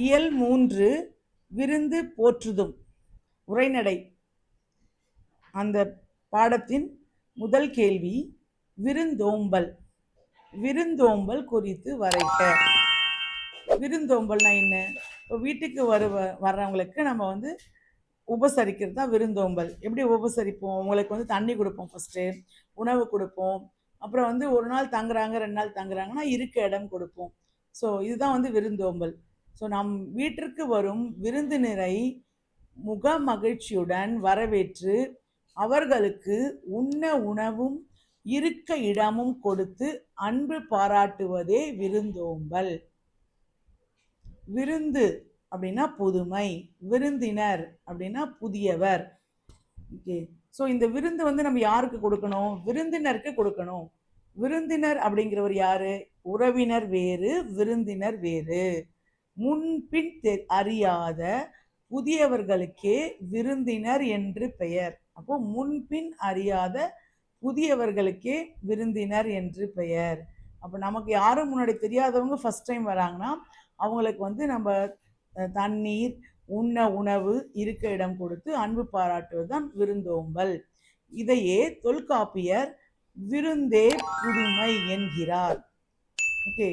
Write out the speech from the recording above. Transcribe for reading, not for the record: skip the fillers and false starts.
இயல் 3 விருந்து போற்றுதும் உரைநடை. அந்த பாடத்தின் முதல் கேள்வி விருந்தோம்பல். விருந்தோம்பல் குறித்து வரைக. விருந்தோம்பல்னா என்ன? இப்போ வீட்டுக்கு வர்றவங்களுக்கு நம்ம வந்து உபசரிக்கிறது தான் விருந்தோம்பல். எப்படி உபசரிப்போம்? உங்களுக்கு வந்து தண்ணி கொடுப்போம், ஃபஸ்ட்டு உணவு கொடுப்போம், அப்புறம் வந்து ஒரு நாள் தங்குறாங்க 2 நாள் தங்குறாங்கன்னா இருக்க இடம் கொடுப்போம். ஸோ இதுதான் வந்து விருந்தோம்பல். ஸோ நம் வீட்டிற்கு வரும் விருந்தினரை முக மகிழ்ச்சியுடன் வரவேற்று அவர்களுக்கு உண்ண உணவும் இருக்க இடமும் கொடுத்து அன்பு பாராட்டுவதே விருந்தோம்பல். விருந்து அப்படின்னா புதுமை, விருந்தினர் அப்படின்னா புதியவர். ஓகே, ஸோ இந்த விருந்து வந்து நம்ம யாருக்கு கொடுக்கணும்? விருந்தினருக்கு கொடுக்கணும். விருந்தினர் அப்படிங்கிறவர் யாரு? உறவினர் வேறு, விருந்தினர் வேறு. முன்பின் அறியாத புதியவர்களுக்கே விருந்தினர் என்று பெயர். அப்போ முன்பின் அறியாத புதியவர்களுக்கே விருந்தினர் என்று பெயர். அப்போ நமக்கு யாரும் முன்னாடி தெரியாதவங்க ஃபர்ஸ்ட் டைம் வராங்கன்னா அவங்களுக்கு வந்து நம்ம தண்ணீர், உண்ண உணவு, இருக்க இடம் கொடுத்து அன்பு பாராட்டுவது தான் விருந்தோம்பல். இதையே தொல்காப்பியர் விருந்தே புதுமை என்கிறார். ஓகே,